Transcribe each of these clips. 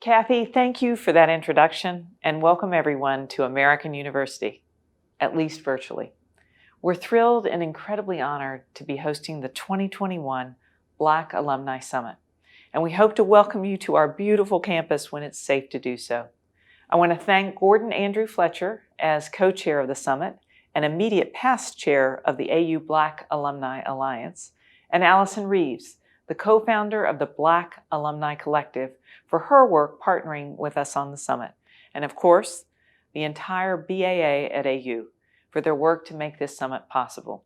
Kathy, thank you for that introduction, and welcome everyone to American University, at least virtually. We're thrilled and incredibly honored to be hosting the 2021 Black Alumni Summit, and we hope to welcome you to our beautiful campus when it's safe to do so. I want to thank Gordon Andrew Fletcher as co-chair of the summit and immediate past chair of the AU Black Alumni Alliance, and Allison Reeves, the co-founder of the Black Alumni Collective, for her work partnering with us on the summit. And of course, the entire BAA at AU for their work to make this summit possible.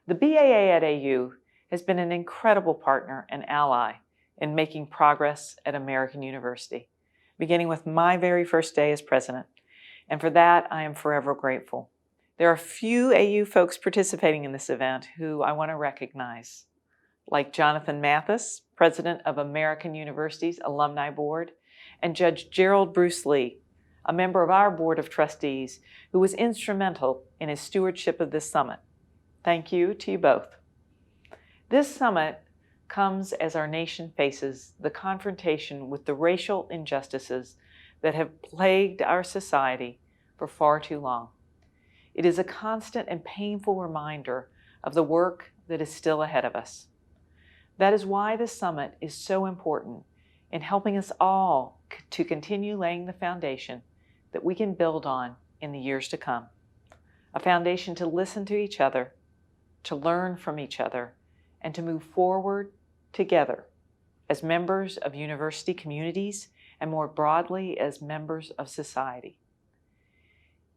The BAA at AU has been an incredible partner and ally in making progress at American University, beginning with my very first day as president. And for that, I am forever grateful. There are a few AU folks participating in this event who I want to recognize, like Jonathan Mathews, president of American University's Alumni Board, and Judge Gerald Bruce Lee, a member of our Board of Trustees who was instrumental in his stewardship of this summit. Thank you to you both. This summit comes as our nation faces the confrontation with the racial injustices that have plagued our society for far too long. It is a constant and painful reminder of the work that is still ahead of us. That is why this summit is so important in helping us all to continue laying the foundation that we can build on in the years to come. A foundation to listen to each other, to learn from each other, and to move forward together as members of university communities and more broadly as members of society.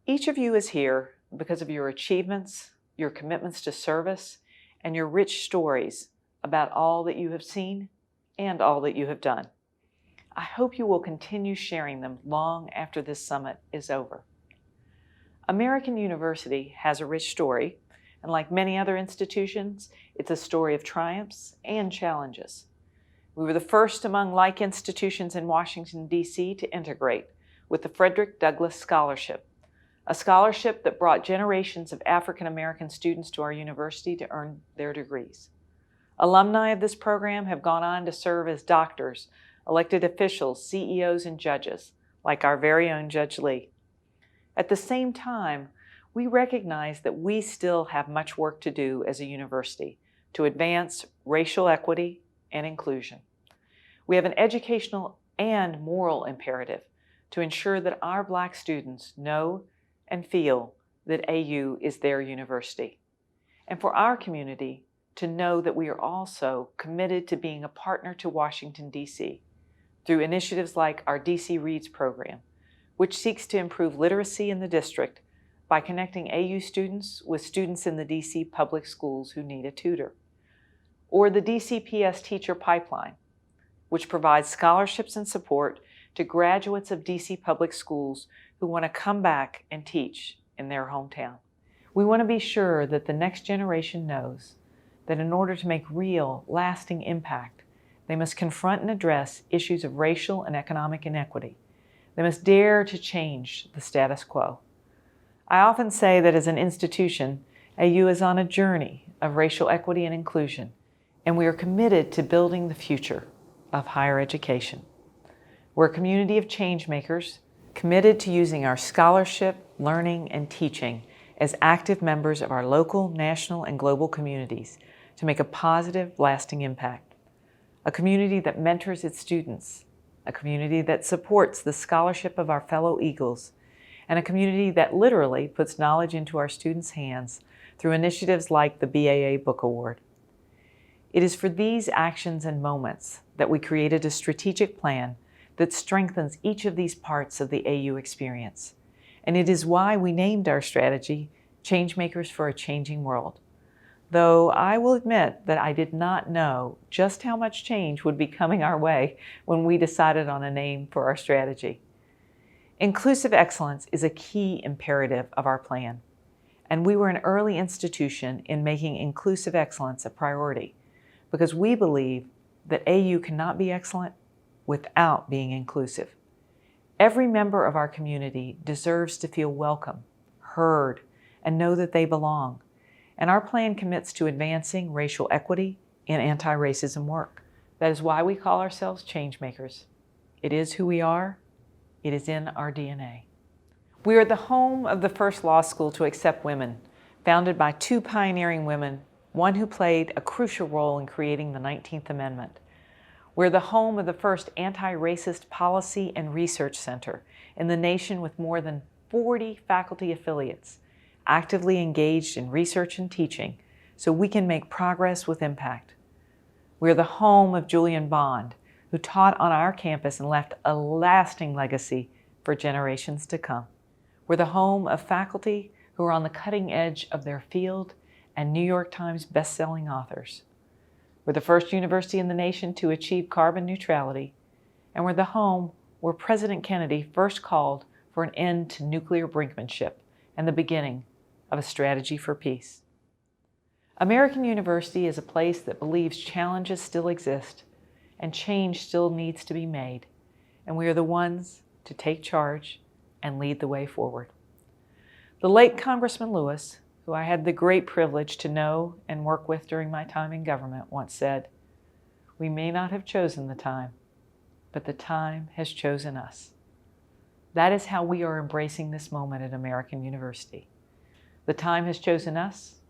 Each of you is here because of your achievements, your commitments to service, and your rich stories about all that you have seen and all that you have done. I hope you will continue sharing them long after this summit is over. American University has a rich story, and like many other institutions, it's a story of triumphs and challenges. We were the first among like institutions in Washington, D.C. to integrate with the Frederick Douglass Scholarship, a scholarship that brought generations of African American students to our university to earn their degrees. Alumni of this program have gone on to serve as doctors, elected officials, CEOs, and judges, like our very own Judge Lee. At the same time, we recognize that we still have much work to do as a university to advance racial equity and inclusion. We have an educational and moral imperative to ensure that our Black students know and feel that AU is their university, and for our community to know that we are also committed to being a partner to Washington, D.C. through initiatives like our DC Reads program, which seeks to improve literacy in the district by connecting AU students with students in the DC public schools who need a tutor, or the DCPS Teacher Pipeline, which provides scholarships and support to graduates of DC public schools who want to come back and teach in their hometown. We want to be sure that the next generation knows that in order to make real, lasting impact, they must confront and address issues of racial and economic inequity. They must dare to change the status quo. I often say that as an institution, AU is on a journey of racial equity and inclusion, and we are committed to building the future of higher education. We're a community of change makers committed to using our scholarship, learning, and teaching as active members of our local, national, and global communities to make a positive, lasting impact. A community that mentors its students, a community that supports the scholarship of our fellow Eagles, and a community that literally puts knowledge into our students' hands through initiatives like the BAA Book Award. It is for these actions and moments that we created a strategic plan that strengthens each of these parts of the AU experience. And it is why we named our strategy Changemakers for a Changing World. Though I will admit that I did not know just how much change would be coming our way when we decided on a name for our strategy. Inclusive excellence is a key imperative of our plan, and we were an early institution in making inclusive excellence a priority because we believe that AU cannot be excellent without being inclusive. Every member of our community deserves to feel welcome, heard, and know that they belong. And our plan commits to advancing racial equity and anti-racism work. That is why we call ourselves Changemakers. It is who we are. It is in our DNA. We are the home of the first law school to accept women, founded by two pioneering women, one who played a crucial role in creating the 19th Amendment. We're the home of the first anti-racist policy and research center in the nation, with more than 40 faculty affiliates actively engaged in research and teaching so we can make progress with impact. We're the home of Julian Bond, who taught on our campus and left a lasting legacy for generations to come. We're the home of faculty who are on the cutting edge of their field and New York Times best-selling authors. We're the first university in the nation to achieve carbon neutrality, and we're the home where President Kennedy first called for an end to nuclear brinkmanship and the beginning of a strategy for peace. American University is a place that believes challenges still exist and change still needs to be made, and we are the ones to take charge and lead the way forward. The late Congressman Lewis, who I had the great privilege to know and work with during my time in government, once said, "We may not have chosen the time, but the time has chosen us." That is how we are embracing this moment at American University. The time has chosen us,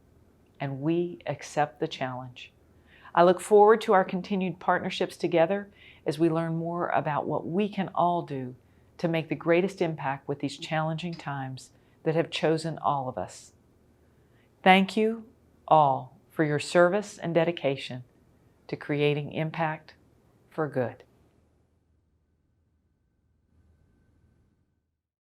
and we accept the challenge. I look forward to our continued partnerships together as we learn more about what we can all do to make the greatest impact with these challenging times that have chosen all of us. Thank you all for your service and dedication to creating impact for good.